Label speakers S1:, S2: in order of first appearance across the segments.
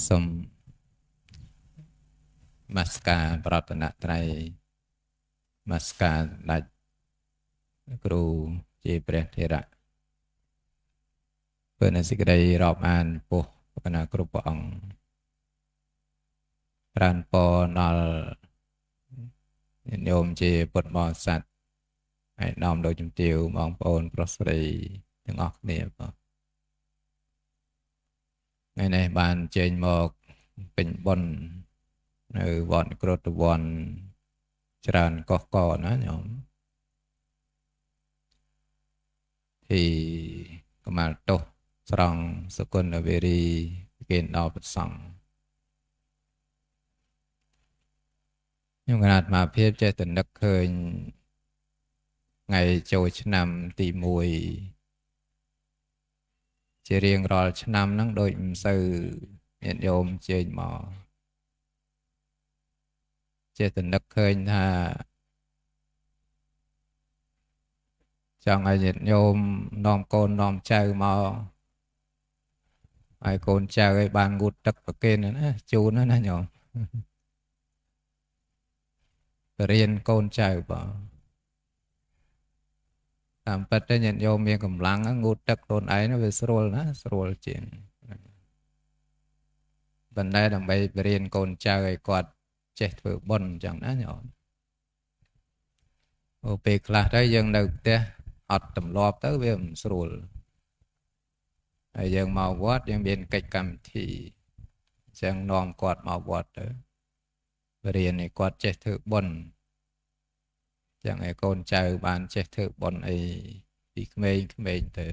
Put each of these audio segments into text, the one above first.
S1: សូមនមស្ការប្រតនត្រ័យនមស្ការដាច់គ្រូជាព្រះធេរៈពេលនៅសេចក្តីរាប់អានពុះបកណាគ្រប់ព្រះអង្គប្រានពរដល់ញាតិញោមជាពុទ្ធបរិស័ទហើយនាំដោយជំទាវបងប្អូនប្រុសស្រីទាំងអស់គ្នាបងថ្ងៃនេះបានចេញមកពេញបុណ្យនៅវត្តក្រតវ័នច្រើនកុះកណាញោមទីកមាល់ទោសស្រង់សុគន្ធវេរីគេដល់ប្រសង់ខ្ញុំគណៈអាត្មាភាពចេះតែនឹកឃើញថ្ងៃចូលឆ្នាំទី1ជារៀងរាល់ឆ្នាំហ្នឹងដូចមិនសូវញាតិញោមជើញមកចេះតែនឹកឃើញថាចង់ឲ្យញាតិញោមនាំកូននាំចៅមកហើយកូនចៅឲ្យបានងូតទឹកប្រគេនណាជូនណាញោមបរៀនកូនចៅបងតាមពិតទៅញាតិញោមមានកម្លាំងងូតទឹកខ្លួនឯងវាស្រួលណាស្រួលជាងប៉ុន្តែដើម្បីបរៀនកូនចៅឲ្យគាត់ចេះធ្វើបុណ្យអញ្ចឹងណាញោមពេលខ្លះទៅយើងនៅផ្ទះអត់ទម្លាប់ទៅវាមិនស្រួលហើយយើងមកវត្តយើងមានកិច្ចកម្មវិធីអញ្ចឹងនាំគាត់មកវត្តទៅបរៀនឲ្យគាត់ចេះធ្វើបុណ្យចឹងឲ្យកូនចៅបានចេះធ្វើបុណ្យអីពីក្មេងទៅ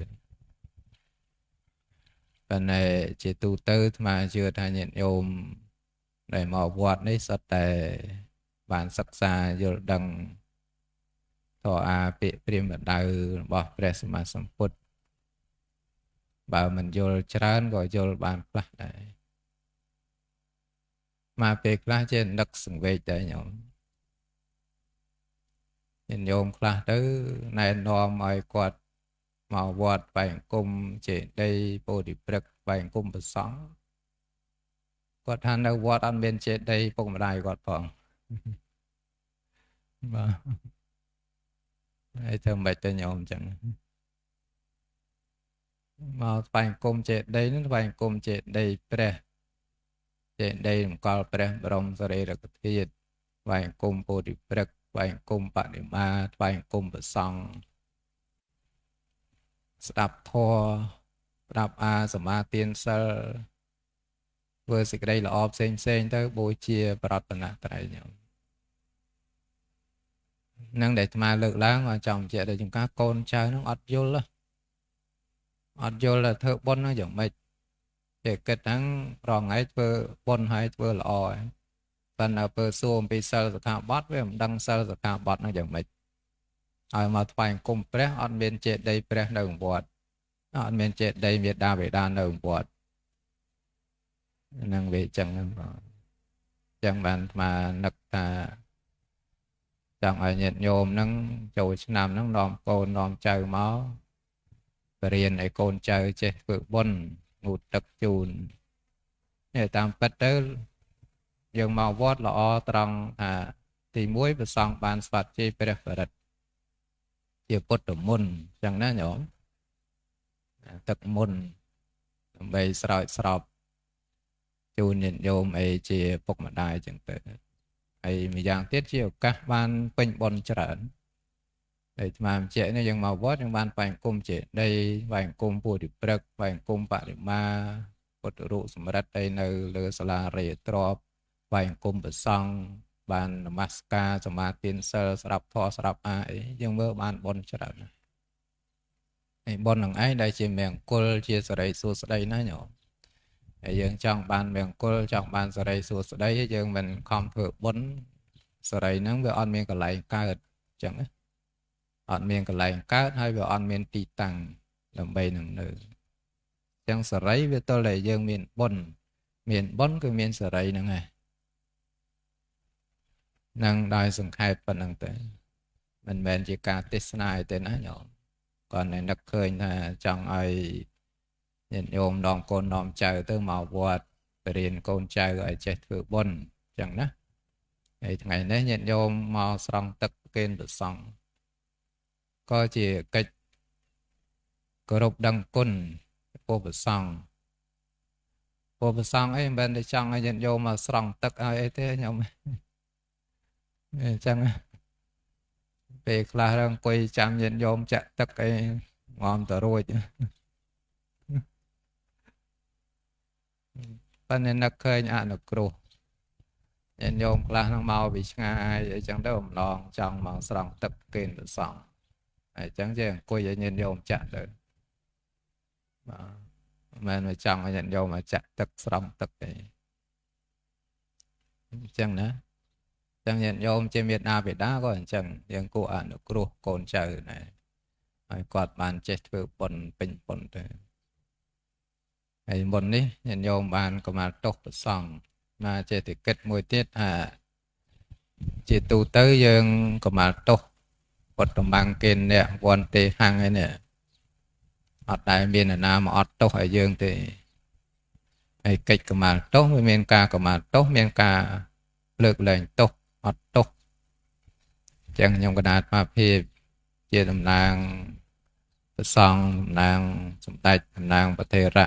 S1: ប៉ុន្តែជាទូទៅអាត្មាជឿថាញាតិញោមដែលមកវត្តនេះសុទ្ធតែបានសិក្សាយល់ដឹងធម៌អាពាក្យព្រាហ្មណ៍ដៅរបស់ព្រះសម្មាសម្ពុទ្ធបើមិនយល់ច្រើនក៏យល់បានខ្លះដែរមកពេលខ្លះជានឹកសង្វេគដែរញោមញាតិញោមខ្លះទៅណែនាំឲ្យគាត់មកវត្តបែងអង្គមចេតិយពោធិព្រឹក្សបែងអង្គមប្រសង់គាត់ថានៅវត្តអត់មានចេតិយពុកម្ដាយគាត់ផងបាទហើយធ្វើមិនទៅញោមអញ្ចឹងមកស្វែងគុំចេតិយនឹងស្វែងគុំចេតិយព្រះចេតិយតម្កល់ព្រះបរមសារីរិកធាតុស្វែងគុំពោធិព្រឹក្សស្វែងគុំបដិមាស្វែងគុំប្រសង់ស្ដាប់ធម៌ស្ដាប់អាសមាទានសិលធ្វើសេចក្តីល្អផ្សេងទៅបូជាប្រតនត្រ័យញោមនឹងដែលអាត្មាលើកឡើងចង់បញ្ជាក់ដល់ចំការកូនចៅនឹងអត់យល់ធ្វើបុណ្យហ្នឹងយ៉ាងម៉េចគេគិតហ្នឹងរងថ្ងៃធ្វើបុណ្យហើយធ្វើល្អហើយប៉ុន្តែពើសួរអំពីសិលសិក្ខាបទវាមិនដឹងសិលសិក្ខាបទហ្នឹងយ៉ាងម៉េចឲ្យមកថ្វាយអង្គមព្រះអត់មានចេតិយព្រះនៅវត្តអត់មានចេតិយមេដាបេដានៅវត្តហ្នឹងវាចឹងហ្នឹងបងចឹងបានអាត្មានឹកថាចង់ឲ្យញាតិញោមហ្នឹងចូលឆ្នាំហ្នឹងនាំកូននាំចៅមកបរៀនឲ្យកូនចៅចេះធ្វើបុណ្យងូតទឹកជូននេះតាមពិតទៅយើងមកវត្តល្អត្រង់ថាទី1ព្រះសង្ឃបានស្វាត់ជ័យព្រះបរិត្តជាពុទ្ធមន្តអញ្ចឹងណាញោមទឹកមន្តដើម្បីស្រោចស្រពជូនញាតិញោមអីជាពុកម្ដាយអញ្ចឹងទៅហើយម្យ៉ាងទៀតជាឱកាសបានពេញបុណ្យច្រើនហើយអាត្មាបញ្ជាក់នេះយើងមកវត្តយើងបានបែងអង្គមចេតិយបែងអង្គមពោធិព្រឹក្សបែងអង្គមបរិមាពុទ្ធរូបសម្រិទ្ធអីនៅលើសាលារាជទ្របបែងអង្គមប្រសង់បាននមស្ការសមាទានសិលស្ដាប់ធម៌ស្ដាប់អាអីយើងមើលបានបុណ្យច្រើនហើយបុណ្យនឹងឯងដែលជាមង្គលជាសិរីសួស្តីណាញោមហើយយើងចង់បានមង្គលចង់បានសិរីសួស្តីយើងមិនខំធ្វើបុណ្យសិរីហ្នឹងវាអត់មានកន្លែងកើតអញ្ចឹងណាអត់មានកន្លែងកើតហើយវាអត់មានទីតាំងដើម្បីនឹងនៅអញ្ចឹងសិរីវាទល់តែយើងមានបុណ្យគឺមានសិរីហ្នឹងឯងនឹងដោយសង្ខេបប៉ុណ្្នឹងទៅមិនមែនជាការទេសនាទេណាញោមគាត់តែនឹកឃើញថាចង់ឲ្យញាតិញោមនាំកូននាំចៅទៅមកវត្ត បរៀនកូនចៅឲ្យចេះធ្វើបុណ្យចឹងណាហើយថ្ងៃនេះញាតិញោមមកស្រង់ទឹកប្រគេនព្រះសង្ឃក៏ជាកិច្ចគោរពដឹងគុណពុទ្ធព្រះសង្ឃពុទ្ធព្រះសង្ឃអីមិនមែនតែចង់ឲ្យញាតិញោមមកស្រង់ទឹកឲ្យអីទេញោមអញ្ចឹងពេលខ្លះអង្គុយចាំញាតិញោមចាក់ទឹកអីងំទៅរួចប៉ុន្តែនឹកឃើញអនុគ្រោះញាតិញោមខ្លះនឹងមកពីឆ្ងាយអីចឹងទៅអំឡងចង់មកស្រង់ទឹកគេព្រះសង្ឃហើយចឹងចេះអង្គុយឲ្យញាតិញោមចាក់ទៅបាទមិនមែនចង់ឲ្យញាតិញោមមកចាក់ទឹកស្រង់ទឹកទេអញ្ចឹងណាចឹងញាតិញោមជាមេត្តាបិតាក៏អញ្ចឹងយើងគួរអនុគ្រោះកូនចៅដែរហើយគាត់បានចេះធ្វើបុណ្យពេញបុណ្យទៅហើយបុណ្យនេះញាតិញោមបានកម្មាទោសប្រសង់មកចេះតែគិតមួយទៀតជាទូទៅយើងកម្មាទោសពុទ្ធបាំងគេអ្នកវន្តិហាំងឯនេះអត់ដែលមាននរណាមកអត់ទោសឲ្យយើងទេហើយកិច្ចកម្មាទោសវាមានការកម្មាទោសមានការលើកលែងទោសអត់ទោសចឹងខ្ញុំកណាតមកភាពជាតំណាងព្រះសង្ឃតំណាងសម្ដេចតំណាងប្រធេរៈ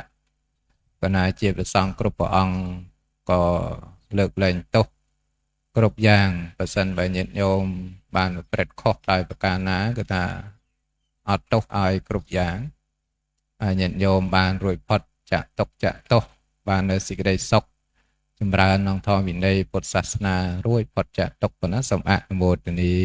S1: កណាជាព្រះសង្ឃគ្រប់ព្រះអង្គក៏លើកលែងទោសគ្រប់យ៉ាងប្រសិនបើញាតិញោមបានប្រព្រឹត្តខុសដោយប្រការណាគឺថាអត់ទោសឲ្យគ្រប់យ៉ាងហើយញាតិញោមបានរួចផុតចាក់ទុកចាក់ទោសបាននៅសេចក្តីសុខចម្រើនក្នុងធម៌វិន័យពុទ្ធសាសនារួចផុតចាក់ទុកប៉ុណ្ណាសូមអនុមោទនា